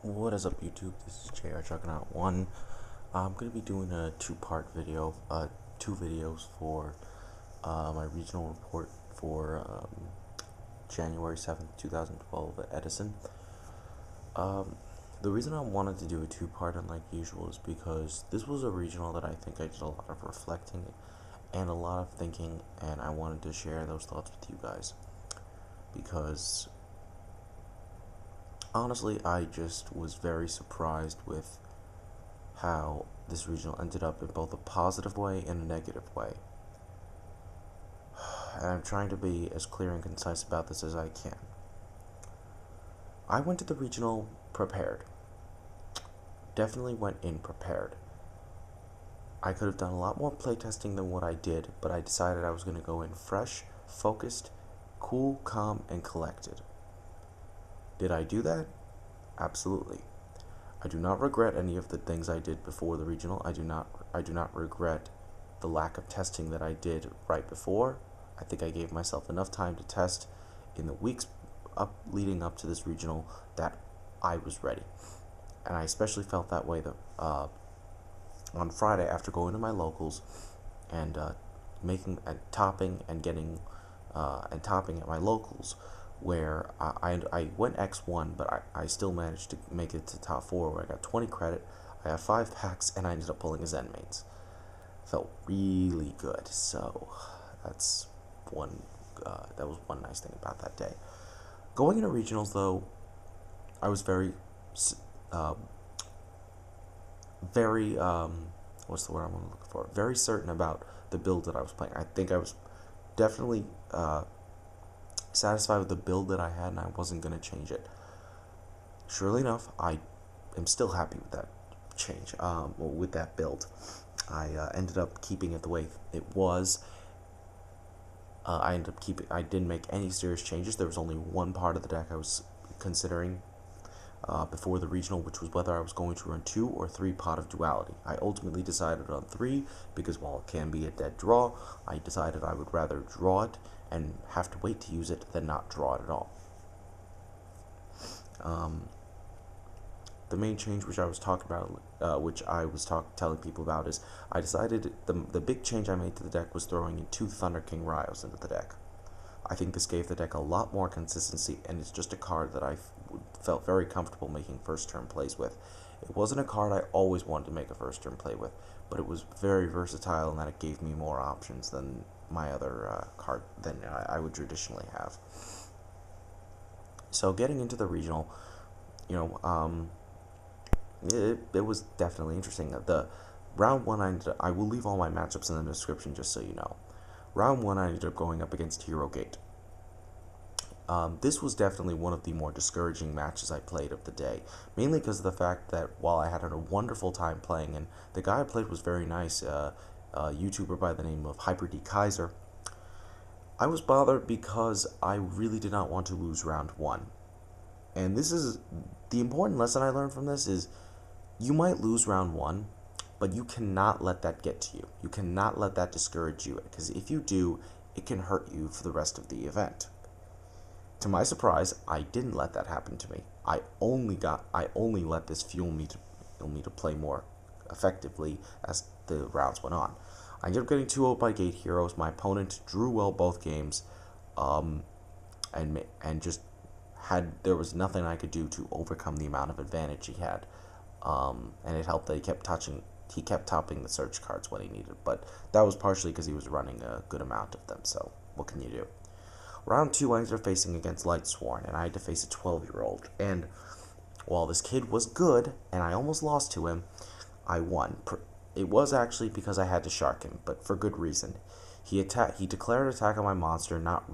What is up, YouTube? This is JR checking out one. I'm going to be doing a two-part video, two videos for my regional report for January 7th, 2012 at Edison. The reason I wanted to do a two-part, unlike usual, is because this was a regional that I think I did a lot of reflecting and a lot of thinking, and I wanted to share those thoughts with you guys because honestly, I just was very surprised with how this regional ended up in both a positive way and a negative way. And I'm trying to be as clear and concise about this as I can. I went to the regional prepared. Definitely went in prepared. I could have done a lot more playtesting than what I did, but I decided I was going to go in fresh, focused, cool, calm, and collected. Did I do that? Absolutely. I do not regret any of the things I did before the regional. I do not regret the lack of testing that I did right before. I think I gave myself enough time to test in the weeks leading up to this regional that I was ready. And I especially felt that way on Friday after going to my locals and making and topping and getting and topping at my locals, where I went X1, but I still managed to make it to top 4, where I got 20 credit, I have 5 packs, and I ended up pulling a Zen mains. Felt really good, so that's that was one nice thing about that day. Going into regionals, though, I was very what's the word I'm looking for? Very certain about the build that I was playing. I think I was definitely satisfied with the build that I had, and I wasn't going to change it. Surely enough, I am still happy with that change, with that build. I ended up keeping it the way it was. I didn't make any serious changes. There was only one part of the deck I was considering before the regional, which was whether I was going to run 2 or 3 Pot of Duality. I ultimately decided on 3 because while it can be a dead draw, I decided I would rather draw it and have to wait to use it than not draw it at all. The main change which I was talking about, which I was telling people about, is I decided the big change I made to the deck was throwing in 2 Thunder King Ryos into the deck. I think this gave the deck a lot more consistency, and it's just a card that I felt very comfortable making first turn plays with. It wasn't a card I always wanted to make a first turn play with, but it was very versatile in that it gave me more options than my other card than I would traditionally have. So getting into the regional, it was definitely interesting. The round 1, I will leave all my matchups in the description just so you know. Round 1, I ended up going up against Hero Gate. This was definitely one of the more discouraging matches I played of the day, mainly because of the fact that while I had a wonderful time playing, and the guy I played was very nice, a YouTuber by the name of Hyper D Kaiser, I was bothered because I really did not want to lose round 1. And this is the important lesson I learned from this: is you might lose round 1, but you cannot let that get to you. You cannot let that discourage you, because if you do, it can hurt you for the rest of the event. To my surprise, I didn't let that happen to me. I only let this fuel me to play more effectively as the rounds went on. I ended up getting 2-0 by Gate Heroes. My opponent drew well both games, and just there was nothing I could do to overcome the amount of advantage he had. And it helped that he kept topping the search cards when he needed, but that was partially because he was running a good amount of them, so what can you do? Round 2, I ended up facing against Lightsworn, and I had to face a 12-year-old, and while this kid was good, and I almost lost to him, I won. It was actually because I had to shark him, but for good reason. He declared attack on my monster, not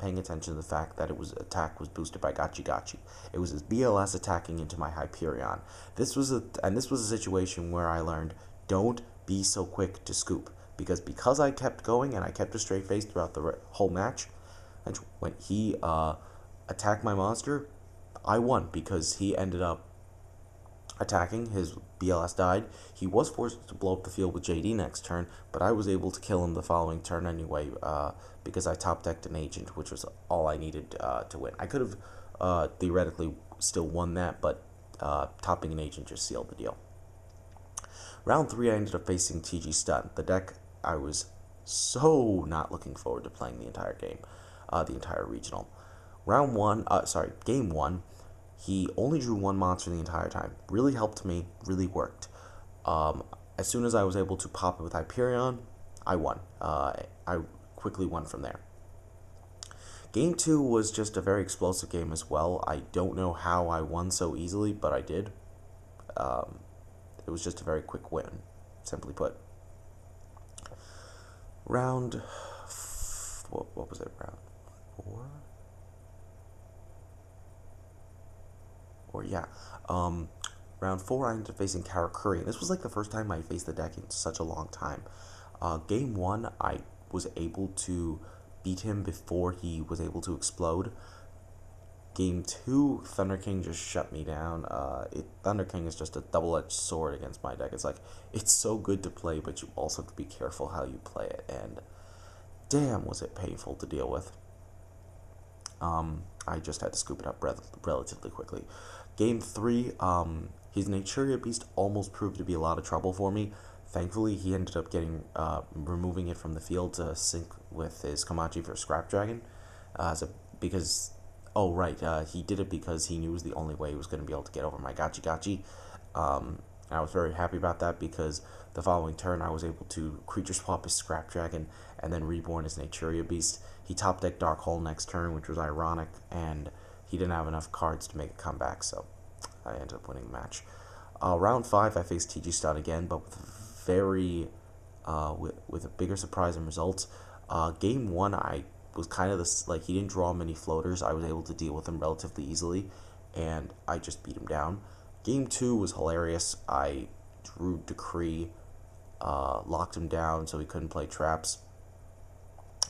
paying attention to the fact that attack was boosted by Gachi Gachi. It was his BLS attacking into my Hyperion. This was a situation where I learned, don't be so quick to scoop, because I kept going and I kept a straight face throughout the whole match. And when he attacked my monster, I won because he ended up attacking. His BLS died. He was forced to blow up the field with JD next turn, but I was able to kill him the following turn anyway, because I top decked an agent, which was all I needed to win. I could have theoretically still won that, but topping an agent just sealed the deal. Round 3, I ended up facing TG Stun, the deck I was so not looking forward to playing the entire game, the entire regional. Game 1, he only drew one monster the entire time. Really helped me, really worked. As soon as I was able to pop it with Hyperion, I won. I quickly won from there. Game 2 was just a very explosive game as well. I don't know how I won so easily, but I did. It was just a very quick win, simply put. What was it, round 4? Or yeah, round 4 I ended up facing Karakuri. This was like the first time I faced the deck in such a long time. Game 1, I was able to beat him before he was able to explode. Game 2, Thunder King just shut me down. Thunder King is just a double-edged sword against my deck. It's like, it's so good to play, but you also have to be careful how you play it, and damn was it painful to deal with. I just had to scoop it up relatively quickly. Game 3, his Naturia Beast almost proved to be a lot of trouble for me. Thankfully, he ended up removing it from the field to sync with his Komachi for Scrap Dragon. He did it because he knew it was the only way he was going to be able to get over my Gachi Gachi. I was very happy about that because the following turn I was able to creature swap his Scrap Dragon and then reborn his Naturia Beast. He top decked Dark Hole next turn, which was ironic, and he didn't have enough cards to make a comeback, so I ended up winning the match. Round 5, I faced TG Stun again, but with a bigger surprise in results. Game 1, I was kind of he didn't draw many floaters. I was able to deal with him relatively easily, and I just beat him down. Game 2 was hilarious. I drew Decree, locked him down so he couldn't play traps,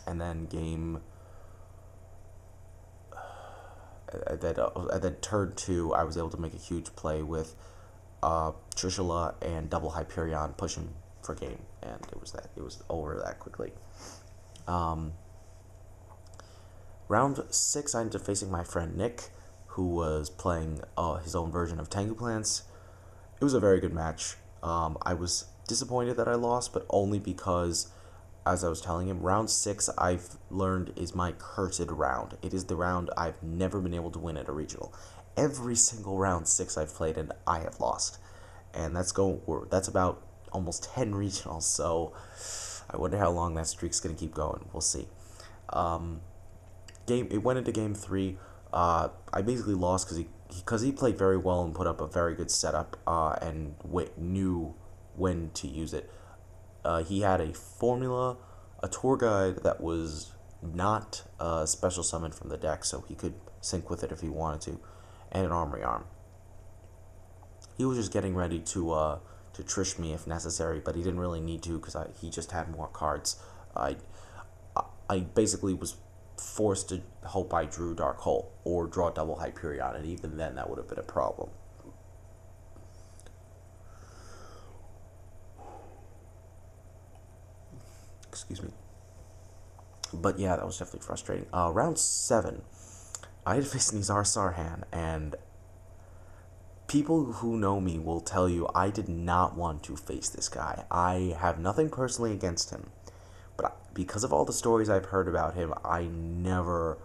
and then turn 2, I was able to make a huge play with Trishula and double Hyperion, push him for game, and it was over that quickly. Round 6, I ended up facing my friend Nick, who was playing his own version of Tengu Plants. It was a very good match. I was disappointed that I lost, but only because, as I was telling him, round 6 I've learned is my cursed round. It is the round I've never been able to win at a regional. Every single round 6 I've played and I have lost, and that's about almost 10 regionals. So I wonder how long that streak's gonna keep going. We'll see. It went into game 3. I basically lost because he played very well and put up a very good setup and knew when to use it. He had a formula, a tour guide that was not special summoned from the deck, so he could sync with it if he wanted to, and an Armory Arm. He was just getting ready to trish me if necessary, but he didn't really need to because he just had more cards. I basically was forced to hope I drew Dark Hole or draw double Hyperion, and even then that would have been a problem. Excuse me. But yeah, that was definitely frustrating. Round 7, I had faced Nizar Sarhan, and people who know me will tell you I did not want to face this guy. I have nothing personally against him, but because of all the stories I've heard about him, I never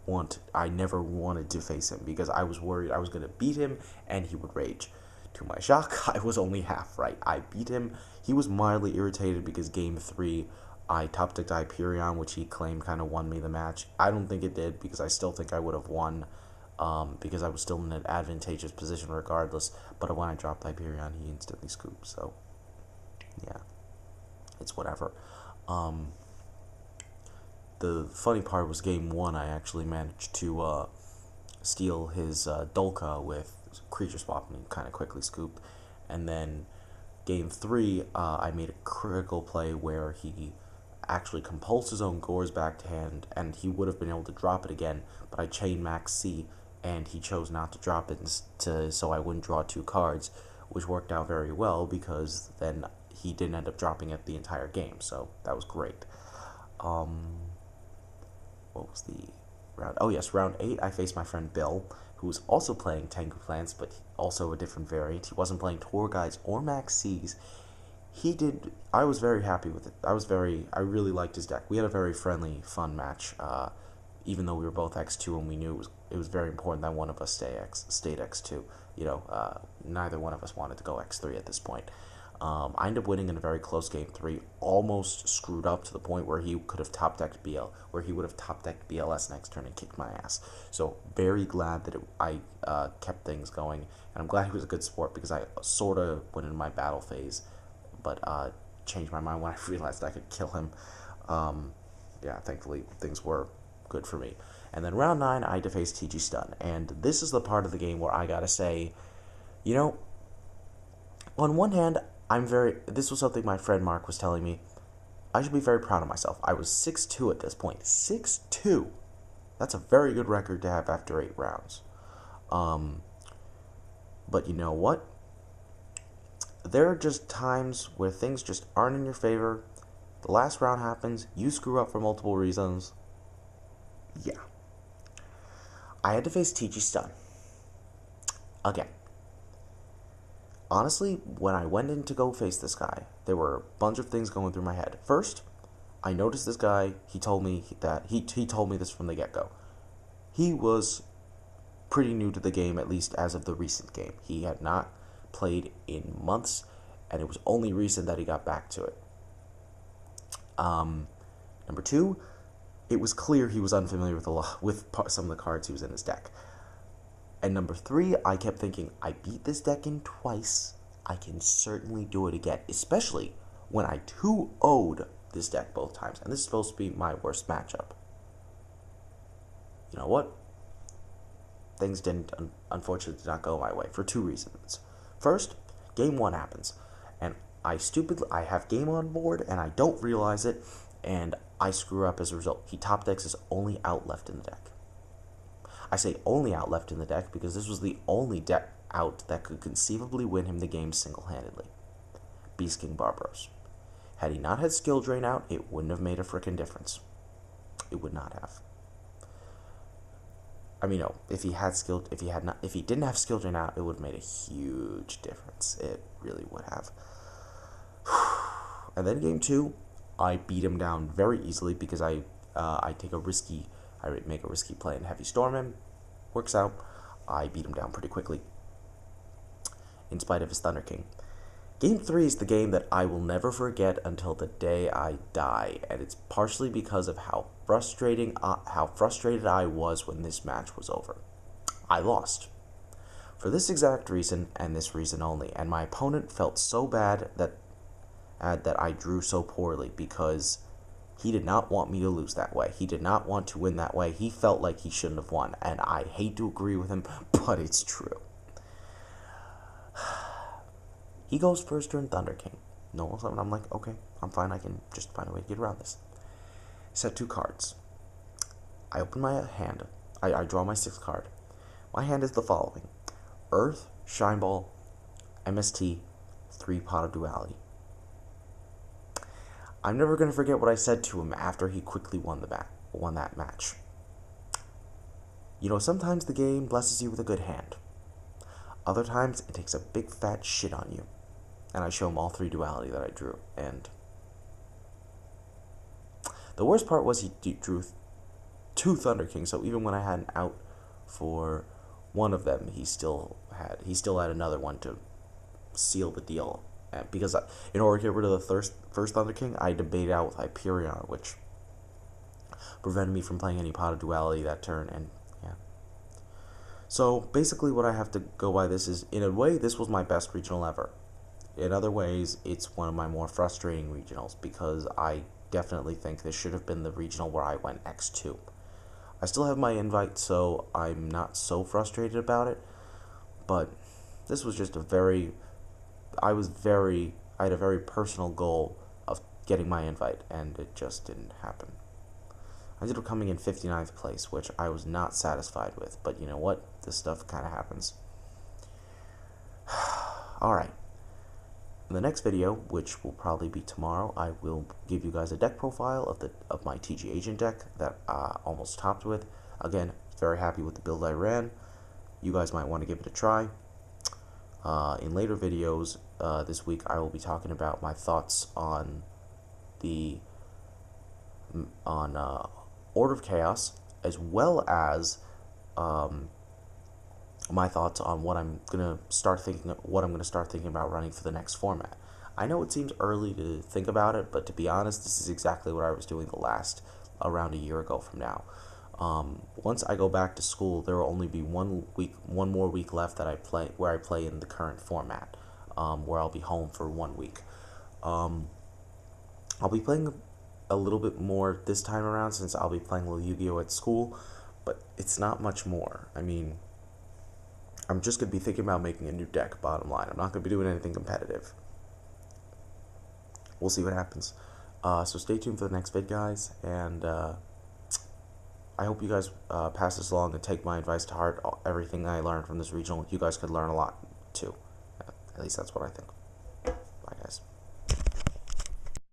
wanted to face him because I was worried I was going to beat him and he would rage. To my shock, I was only half right. I beat him. He was mildly irritated because game 3, I top decked Hyperion, which he claimed kind of won me the match. I don't think it did because I still think I would have won because I was still in an advantageous position regardless. But when I dropped Hyperion, he instantly scooped. So, yeah, it's whatever. The funny part was game 1, I actually managed to steal his Dolka with creature swap and kind of quickly scooped. And then game 3, I made a critical play where he actually compulsed his own Gores back to hand, and he would have been able to drop it again, but I chained Max C, and he chose not to drop it so I wouldn't draw 2 cards, which worked out very well because then he didn't end up dropping it the entire game, so that was great. What was the round? Oh yes, round 8, I faced my friend Bill, who was also playing Tengu plants, but also a different variant. He wasn't playing Tour Guides or Max C's. I was very happy with it. I really liked his deck. We had a very friendly, fun match, even though we were both X2 and we knew it was very important that one of us stayed X2. Neither one of us wanted to go X3 at this point. I ended up winning in a very close game 3, almost screwed up to the point where he could have top decked BLS next turn and kicked my ass. So very glad that I kept things going, and I'm glad he was a good sport because I sort of went into my battle phase, but changed my mind when I realized I could kill him. Thankfully things were good for me. And then round 9, I defaced TG Stun, and this is the part of the game where I gotta say, on one hand, this was something my friend Mark was telling me, I should be very proud of myself. I was 6-2 at this point. 6-2! That's a very good record to have after 8 rounds. But you know what? There are just times where things just aren't in your favor. The last round happens, you screw up for multiple reasons. Yeah. I had to face TG Stun. Again. Honestly, when I went in to go face this guy, there were a bunch of things going through my head. First, I noticed this guy, he told me this from the get-go. He was pretty new to the game, at least as of the recent game. He had not played in months, and it was only recent that he got back to it. Number 2, it was clear he was unfamiliar with some of the cards he was in his deck. And number 3, I kept thinking, I beat this deck in twice, I can certainly do it again, especially when I 2-0'd this deck both times, and this is supposed to be my worst matchup. You know what? Things unfortunately did not go my way for 2 reasons. First, game 1 happens, and I have game on board, and I don't realize it, and I screw up as a result. He top decks his only out left in the deck. I say only out left in the deck because this was the only deck out that could conceivably win him the game single-handedly. Beast King Barbaros. Had he not had skill drain out, it wouldn't have made a frickin' difference. It would not have. I mean, no, if he didn't have skill drain out, it would have made a huge difference. It really would have. And then game 2, I beat him down very easily because I make a risky play and heavy storm him. Works out. I beat him down pretty quickly, in spite of his Thunder King. Game 3 is the game that I will never forget until the day I die, and it's partially because of how frustrated I was when this match was over. I lost. For this exact reason, and this reason only, and my opponent felt so bad that I drew so poorly because he did not want me to lose that way. He did not want to win that way. He felt like he shouldn't have won, and I hate to agree with him, but it's true. He goes first turn Thunder King. No, I'm like, okay, I'm fine. I can just find a way to get around this. Set 2 cards. I open my hand. I draw my 6th card. My hand is the following: Earth, Shine Ball, MST, 3 Pot of Duality. I'm never going to forget what I said to him after he quickly won that match. Sometimes the game blesses you with a good hand. Other times, it takes a big fat shit on you. And I show him all 3 duality that I drew. And the worst part was he drew 2 Thunder Kings, so even when I had an out for one of them, he still had another one to seal the deal. Because in order to get rid of the first Thunder King, I debated out with Hyperion, which prevented me from playing any Pot of Duality that turn, and yeah. So basically what I have to go by this is, in a way, this was my best regional ever. In other ways, it's one of my more frustrating regionals, because I definitely think this should have been the regional where I went X2. I still have my invite, so I'm not so frustrated about it, but this was just I had a very personal goal of getting my invite, and it just didn't happen. I ended up coming in 59th place, which I was not satisfied with, but you know what? This stuff kind of happens. Alright. In the next video, which will probably be tomorrow, I will give you guys a deck profile of my TG Agent deck that I almost topped with. Again, very happy with the build I ran. you guys might want to give it a try. In later videos this week, I will be talking about my thoughts on Order of Chaos, as well as my thoughts on what I'm gonna start thinking about running for the next format. I know it seems early to think about it, but to be honest, this is exactly what I was doing around a year ago from now. Once I go back to school, there will only be one more week left that I play in the current format, where I'll be home for 1 week. I'll be playing a little bit more this time around since I'll be playing a little Yu-Gi-Oh at school, but it's not much more. I mean, I'm just going to be thinking about making a new deck, bottom line. I'm not going to be doing anything competitive. We'll see what happens. So stay tuned for the next vid, guys, and I hope you guys pass this along and take my advice to heart. Everything I learned from this regional, you guys could learn a lot too. At least that's what I think.